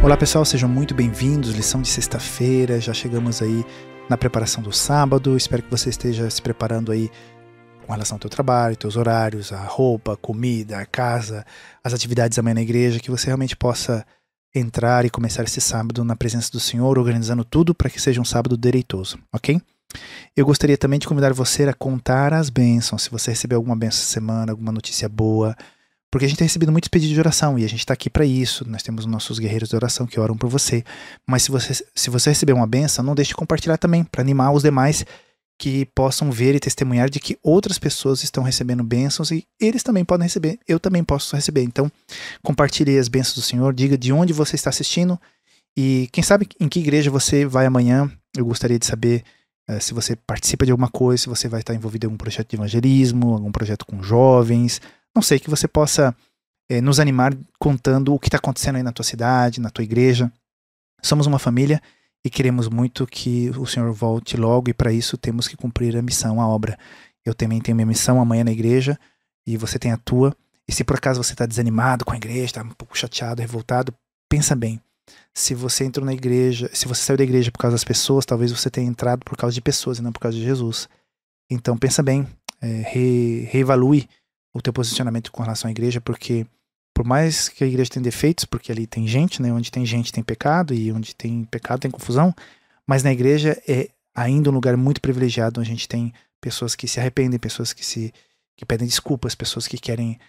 Olá pessoal, sejam muito bem-vindos, lição de sexta-feira, já chegamos aí na preparação do sábado, espero que você esteja se preparando aí com relação ao teu trabalho, teus horários, a roupa, a comida, a casa, as atividades amanhã na igreja, que você realmente possa entrar e começar esse sábado na presença do Senhor, organizando tudo para que seja um sábado deleitoso, ok? Eu gostaria também de convidar você a contar as bênçãos, se você recebeu alguma bênção essa semana, alguma notícia boa, porque a gente tem recebido muitos pedidos de oração e a gente está aqui para isso. Nós temos nossos guerreiros de oração que oram por você. Mas se você receber uma bênção, não deixe de compartilhar também, para animar os demais que possam ver e testemunhar de que outras pessoas estão recebendo bênçãos e eles também podem receber, eu também posso receber. Então, compartilhe as bênçãos do Senhor, diga de onde você está assistindo e quem sabe em que igreja você vai amanhã. Eu gostaria de saber se você participa de alguma coisa, se você vai estar envolvido em algum projeto de evangelismo, algum projeto com jovens. Não sei, que você possa nos animar contando o que está acontecendo aí na tua cidade, na tua igreja. Somos uma família e queremos muito que o Senhor volte logo e para isso temos que cumprir a missão, a obra. Eu também tenho minha missão amanhã na igreja e você tem a tua. E se por acaso você está desanimado com a igreja, está um pouco chateado, revoltado, pensa bem. Se você entrou na igreja, se você saiu da igreja por causa das pessoas, talvez você tenha entrado por causa de pessoas e não por causa de Jesus. Então pensa bem, reevalue o teu posicionamento com relação à igreja, porque por mais que a igreja tenha defeitos, porque ali tem gente, né? Onde tem gente tem pecado, e onde tem pecado tem confusão, mas na igreja é ainda um lugar muito privilegiado, onde a gente tem pessoas que se arrependem, pessoas que pedem desculpas, pessoas que querem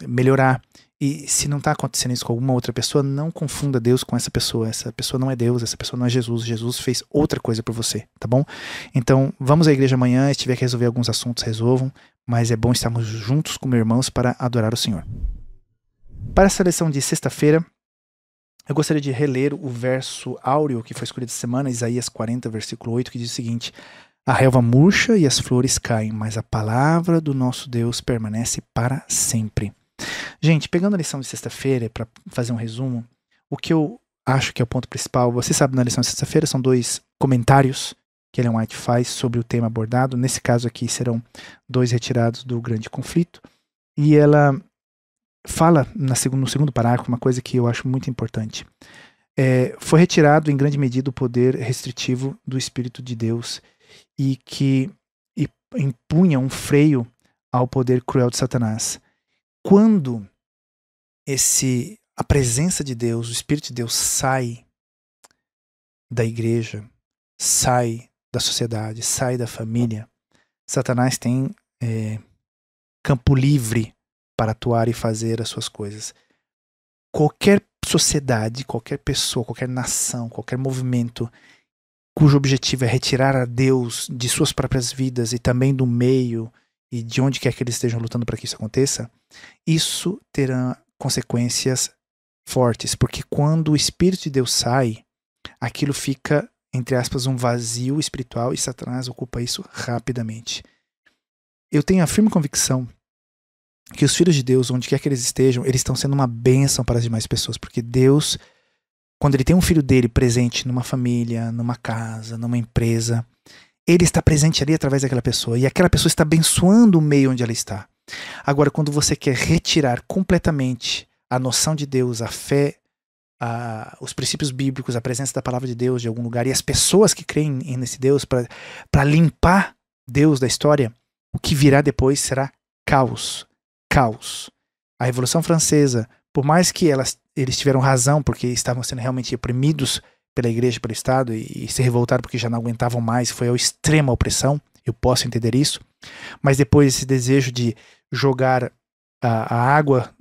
melhorar. E se não está acontecendo isso com alguma outra pessoa, não confunda Deus com essa pessoa não é Deus, essa pessoa não é Jesus. Jesus fez outra coisa por você, tá bom? Então vamos à igreja amanhã, se tiver que resolver alguns assuntos, resolvam, mas é bom estarmos juntos como irmãos para adorar o Senhor. Para essa lição de sexta-feira, eu gostaria de reler o verso áureo que foi escolhido essa semana, Isaías 40, versículo 8, que diz o seguinte: a relva murcha e as flores caem, mas a palavra do nosso Deus permanece para sempre. Gente, pegando a lição de sexta-feira, para fazer um resumo, o que eu acho que é o ponto principal, você sabe, na lição de sexta-feira são 2 comentários que Ellen White faz sobre o tema abordado. Nesse caso aqui serão 2 retirados do grande conflito. E ela fala no segundo parágrafo uma coisa que eu acho muito importante. Foi retirado em grande medida o poder restritivo do Espírito de Deus e que impunha um freio ao poder cruel de Satanás. Quando a presença de Deus, o Espírito de Deus sai da igreja, sai da sociedade, sai da família, Satanás tem campo livre para atuar e fazer as suas coisas. Qualquer sociedade, qualquer pessoa, qualquer nação, qualquer movimento cujo objetivo é retirar a Deus de suas próprias vidas e também do meio e de onde quer que eles estejam lutando para que isso aconteça, isso terá consequências fortes, porque quando o Espírito de Deus sai, aquilo fica, entre aspas, um vazio espiritual e Satanás ocupa isso rapidamente. Eu tenho a firme convicção que os filhos de Deus, onde quer que eles estejam, eles estão sendo uma bênção para as demais pessoas, porque Deus, quando ele tem um filho dele presente numa família, numa casa, numa empresa, ele está presente ali através daquela pessoa, e aquela pessoa está abençoando o meio onde ela está. Agora, quando você quer retirar completamente a noção de Deus, a fé, os princípios bíblicos, a presença da palavra de Deus de algum lugar, e as pessoas que creem nesse Deus, para limpar Deus da história, o que virá depois será caos. Caos. A Revolução Francesa, por mais que eles tiveram razão, porque estavam sendo realmente oprimidos pela igreja, pelo Estado, e se revoltaram porque já não aguentavam mais, foi a extrema opressão, eu posso entender isso, mas depois esse desejo de jogar a água,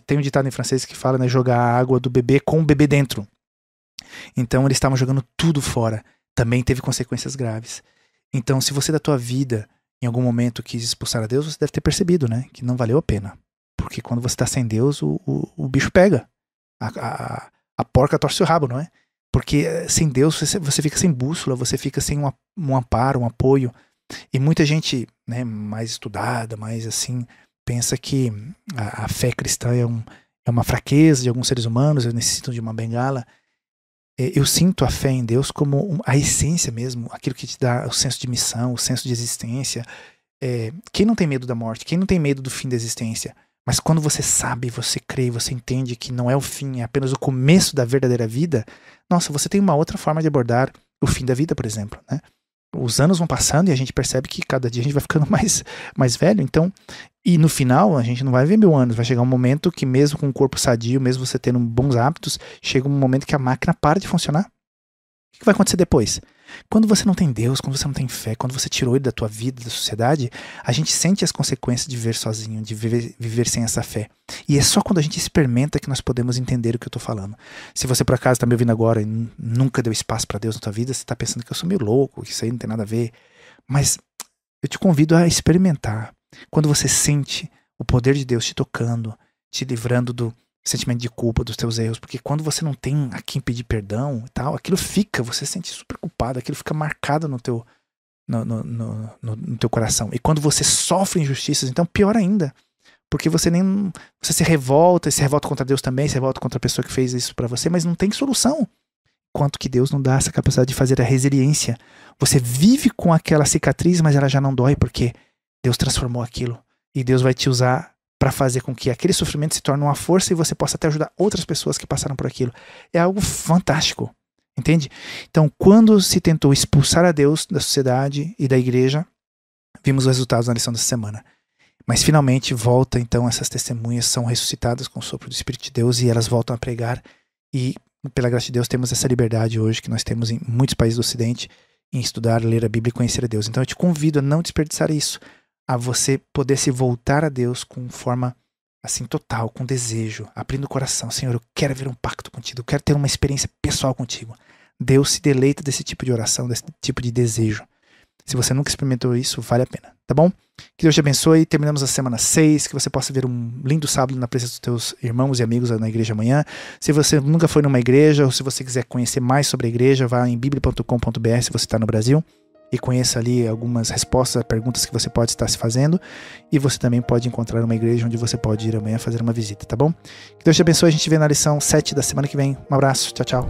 tem um ditado em francês que fala, né, jogar a água do bebê com o bebê dentro. Então eles estavam jogando tudo fora, também teve consequências graves. Então se você da tua vida, em algum momento quis expulsar a Deus, você deve ter percebido, né, que não valeu a pena, porque quando você está sem Deus, o bicho pega, a porca torce o rabo, não é? Porque sem Deus você fica sem bússola, você fica sem um amparo, um apoio. E muita gente, né, mais estudada, mais assim, pensa que a fé cristã é uma fraqueza de alguns seres humanos, eles necessitam de uma bengala. Eu sinto a fé em Deus como a essência mesmo, aquilo que te dá o senso de missão, o senso de existência. Quem não tem medo da morte? Quem não tem medo do fim da existência? Mas quando você sabe, você crê, você entende que não é o fim, é apenas o começo da verdadeira vida, nossa, você tem uma outra forma de abordar o fim da vida, por exemplo, né? Os anos vão passando e a gente percebe que cada dia a gente vai ficando mais velho, então, e no final a gente não vai ver 1000 anos, vai chegar um momento que mesmo com um corpo sadio, mesmo você tendo bons hábitos, chega um momento que a máquina para de funcionar. O que vai acontecer depois? Quando você não tem Deus, quando você não tem fé, quando você tirou ele da tua vida, da sociedade, a gente sente as consequências de viver sozinho, de viver sem essa fé. E é só quando a gente experimenta que nós podemos entender o que eu estou falando. Se você por acaso está me ouvindo agora e nunca deu espaço para Deus na tua vida, você está pensando que eu sou meio louco, que isso aí não tem nada a ver. Mas eu te convido a experimentar. Quando você sente o poder de Deus te tocando, te livrando do sentimento de culpa, dos teus erros, porque quando você não tem a quem pedir perdão e tal, aquilo fica, você se sente super culpado, aquilo fica marcado no teu coração. E quando você sofre injustiças, então pior ainda, porque você se revolta contra Deus também, se revolta contra a pessoa que fez isso pra você, mas não tem solução. Quanto que Deus não dá essa capacidade de fazer a resiliência. Você vive com aquela cicatriz, mas ela já não dói, porque Deus transformou aquilo. E Deus vai te usar para fazer com que aquele sofrimento se torne uma força e você possa até ajudar outras pessoas que passaram por aquilo. É algo fantástico, entende? Então, quando se tentou expulsar a Deus da sociedade e da igreja, vimos os resultados na lição dessa semana. Mas finalmente volta, então, essas testemunhas são ressuscitadas com o sopro do Espírito de Deus e elas voltam a pregar. E, pela graça de Deus, temos essa liberdade hoje que nós temos em muitos países do Ocidente em estudar, ler a Bíblia e conhecer a Deus. Então, eu te convido a não desperdiçar isso, a você poder se voltar a Deus com forma assim total, com desejo, abrindo o coração. Senhor, eu quero ver um pacto contigo, eu quero ter uma experiência pessoal contigo. Deus se deleita desse tipo de oração, desse tipo de desejo. Se você nunca experimentou isso, vale a pena, tá bom? Que Deus te abençoe. Terminamos a semana 6, que você possa ver um lindo sábado na presença dos teus irmãos e amigos na igreja amanhã. Se você nunca foi numa igreja, ou se você quiser conhecer mais sobre a igreja, vá em biblia.com.br se você está no Brasil. E conheça ali algumas respostas a perguntas que você pode estar se fazendo. E você também pode encontrar uma igreja onde você pode ir amanhã fazer uma visita, tá bom? Que Deus te abençoe. A gente vê na lição 7 da semana que vem. Um abraço. Tchau, tchau.